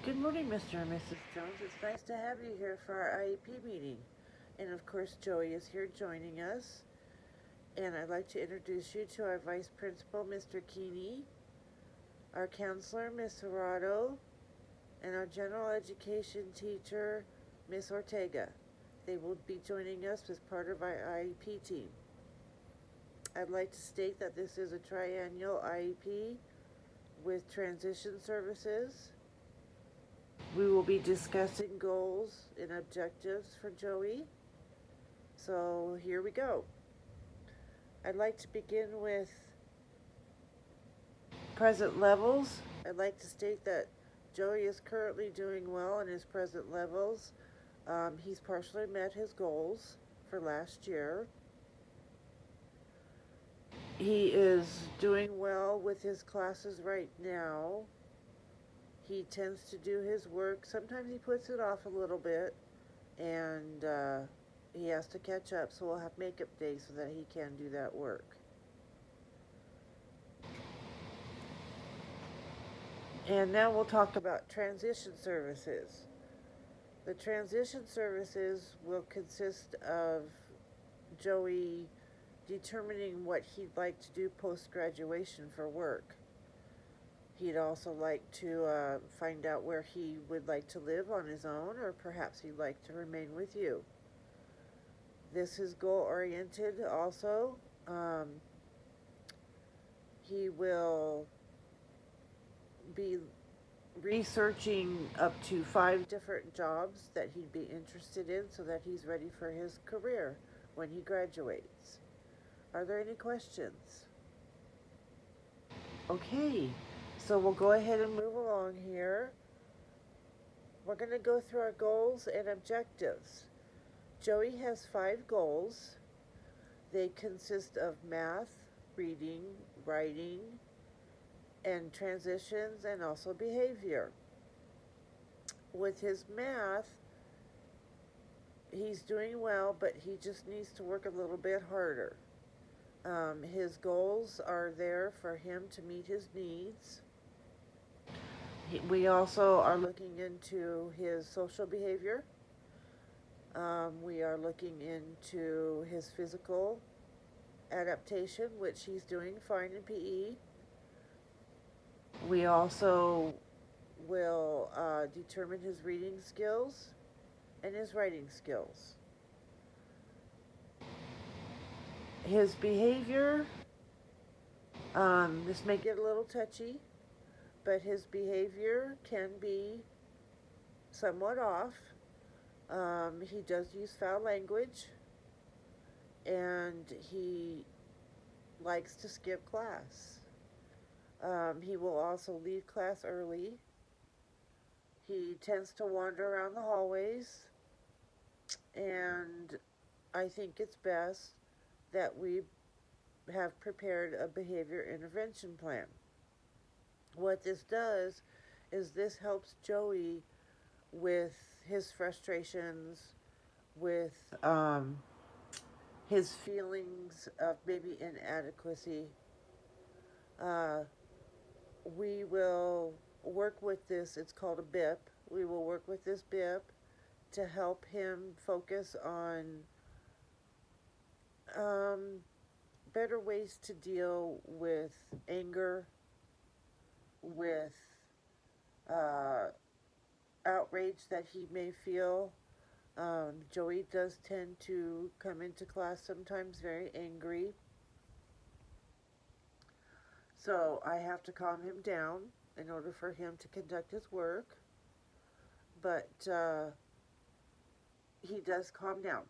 Good morning, Mr. and Mrs. Jones. It's nice to have you here for our IEP meeting. And of course, Joey is here joining us. And I'd like to introduce you to our Vice Principal, Mr. Keeney, our counselor, Miss Serrato, and our General Education teacher, Miss Ortega. They will be joining us as part of our IEP team. I'd like to state that this is a triennial IEP with transition services. We will be discussing goals and objectives for Joey. So here we go. I'd like to begin with present levels. I'd like to state that Joey is currently doing well in his present levels. He's partially met his goals for last year. He is doing well with his classes right now. He tends to do his work. Sometimes he puts it off a little bit, and he has to catch up, so we'll have makeup day so that he can do that work. And now we'll talk about transition services. The transition services will consist of Joey determining what he'd like to do post-graduation for work. He'd also like to find out where he would like to live on his own, or perhaps he'd like to remain with you. This is goal-oriented also. He will be researching up to 5 different jobs that he'd be interested in so that he's ready for his career when he graduates. Are there any questions? Okay. So we'll go ahead and move along here. We're going to go through our goals and objectives. Joey has 5 goals. They consist of math, reading, writing, and transitions, and also behavior. With his math, he's doing well, but he just needs to work a little bit harder. His goals are there for him to meet his needs. We also are looking into his social behavior. We are looking into his physical adaptation, which he's doing fine in PE. We also will determine his reading skills and his writing skills. His behavior, this may get a little touchy, but his behavior can be somewhat off. He does use foul language, and he likes to skip class. He will also leave class early. He tends to wander around the hallways, and I think it's best that we have prepared a behavior intervention plan. What this does is this helps Joey with his frustrations, with his feelings of maybe inadequacy. We will work with this, it's called a BIP. We will work with this BIP to help him focus on better ways to deal with anger, with outrage that he may feel. Joey does tend to come into class sometimes very angry. So I have to calm him down in order for him to conduct his work. But he does calm down.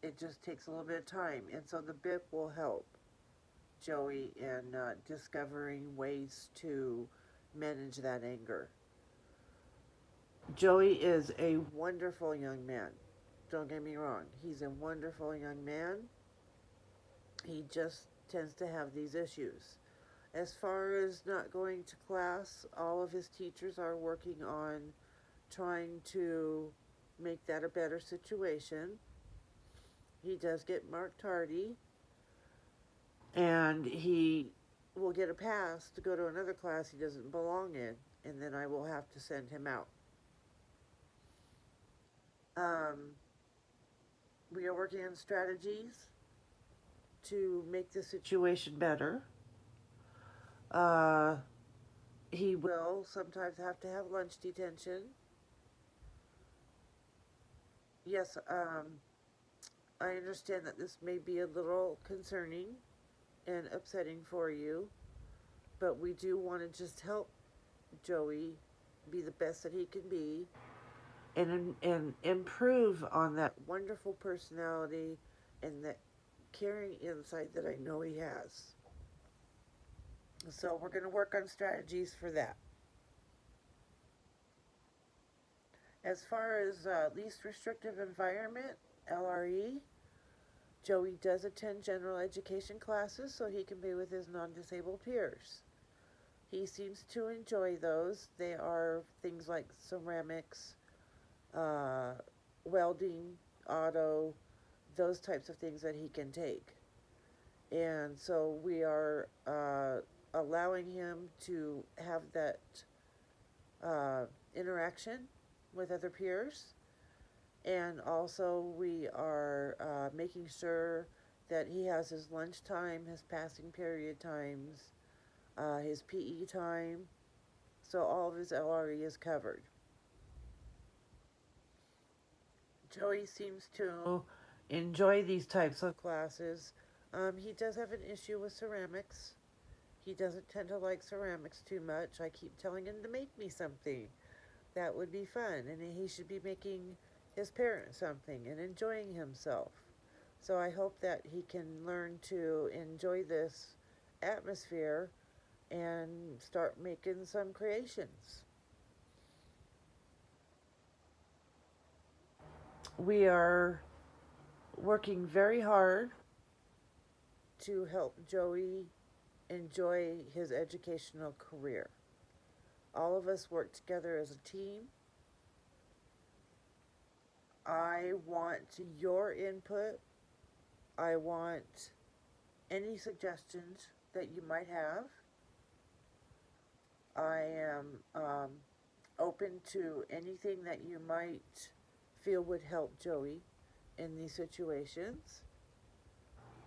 It just takes a little bit of time. And so the BIP will help Joey in discovering ways to manage that anger. Joey is a wonderful young man. Don't get me wrong. He's a wonderful young man. He just tends to have these issues. As far as not going to class, all of his teachers are working on trying to make that a better situation. He does get marked tardy, and he will get a pass to go to another class he doesn't belong in, and then I will have to send him out. Um, we are working on strategies to make the situation better. He will sometimes have to have lunch detention. Yes, I understand that this may be a little concerning and upsetting for you, but we do want to just help Joey be the best that he can be and improve on that wonderful personality and that caring insight that I know he has. So we're going to work on strategies for that. As far as least restrictive environment, LRE, Joey does attend general education classes so he can be with his non-disabled peers. He seems to enjoy those. They are things like ceramics, welding, auto, those types of things that he can take. And so we are allowing him to have that interaction with other peers. And also we are making sure that he has his lunch time, his passing period times, his PE time, so all of his LRE is covered. Joey seems to enjoy these types of classes. He does have an issue with ceramics. He doesn't tend to like ceramics too much. I keep telling him to make me something. That would be fun, and he should be making his parents something and enjoying himself. So I hope that he can learn to enjoy this atmosphere and start making some creations. We are working very hard to help Joey enjoy his educational career. All of us work together as a team. I want your input. I want any suggestions that you might have. I am open to anything that you might feel would help Joey in these situations.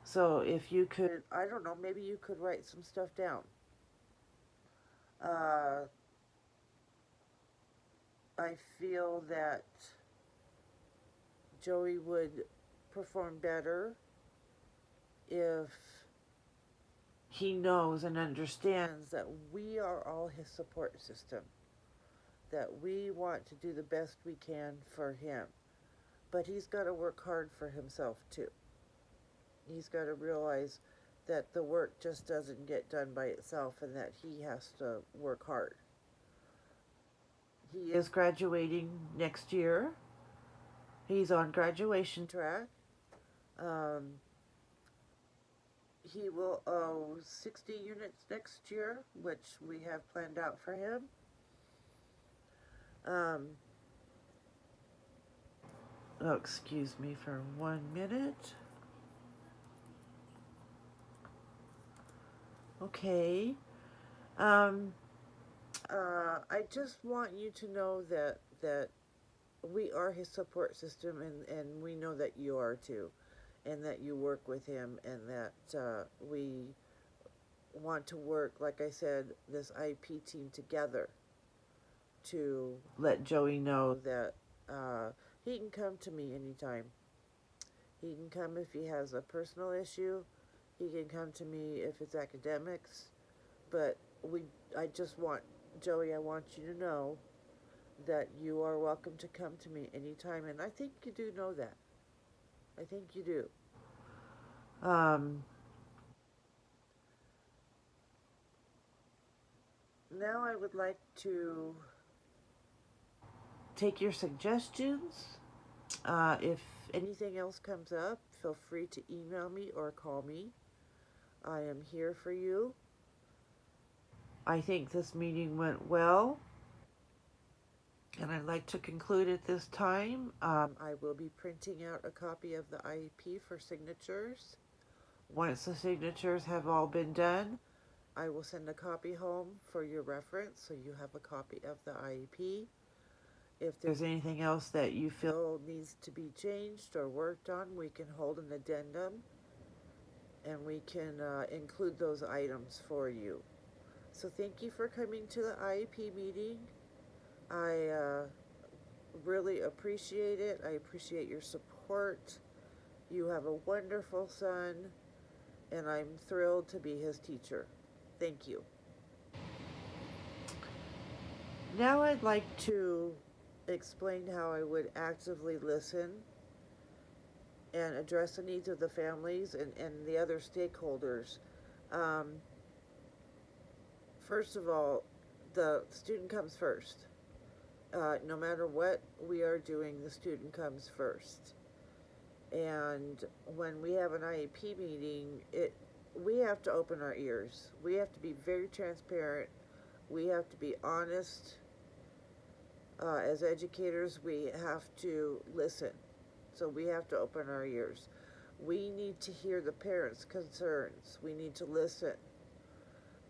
So if you could, I don't know, maybe you could write some stuff down. I feel that Joey would perform better if he knows and understands that we are all his support system, that we want to do the best we can for him. But he's got to work hard for himself too. He's got to realize that the work just doesn't get done by itself and that he has to work hard. He is graduating next year. He's on graduation track. He will owe 60 units next year, which we have planned out for him. Oh, excuse me for 1 minute. Okay. I just want you to know that we are his support system, and we know that you are too, and that you work with him, and that we want to work, like I said, this IEP team together to let Joey know that he can come to me anytime. He can come if he has a personal issue. He can come to me if it's academics. But I just want, Joey, I want you to know that you are welcome to come to me anytime. And I think you do know that. I think you do. Now I would like to take your suggestions. If anything else comes up, feel free to email me or call me. I am here for you. I think this meeting went well, and I'd like to conclude at this time. I will be printing out a copy of the IEP for signatures. Once the signatures have all been done, I will send a copy home for your reference so you have a copy of the IEP. If there's anything else that you feel needs to be changed or worked on, we can hold an addendum and we can include those items for you. So thank you for coming to the IEP meeting. I really appreciate it. I appreciate your support. You have a wonderful son, and I'm thrilled to be his teacher. Thank you. Now I'd like to explain how I would actively listen and address the needs of the families and the other stakeholders. First of all, the student comes first. No matter what we are doing, the student comes first. And when we have an IEP meeting, we have to open our ears. We have to be very transparent. We have to be honest. As educators, we have to listen. So we have to open our ears. We need to hear the parents' concerns. We need to listen.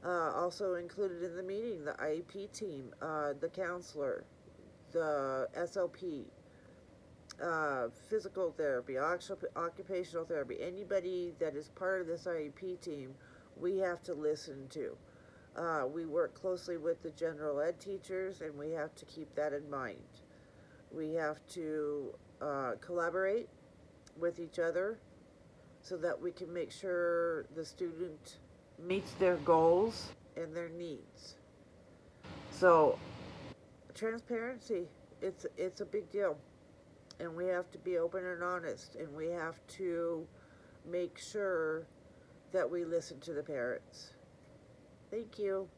Also included in the meeting, the IEP team, the counselor, the SLP, physical therapy, occupational therapy, anybody that is part of this IEP team, we have to listen to. We work closely with the general ed teachers, and we have to keep that in mind. We have to collaborate with each other so that we can make sure the student meets their goals and their needs. So transparency, it's a big deal, and we have to be open and honest, and we have to make sure that we listen to the parents. Thank you.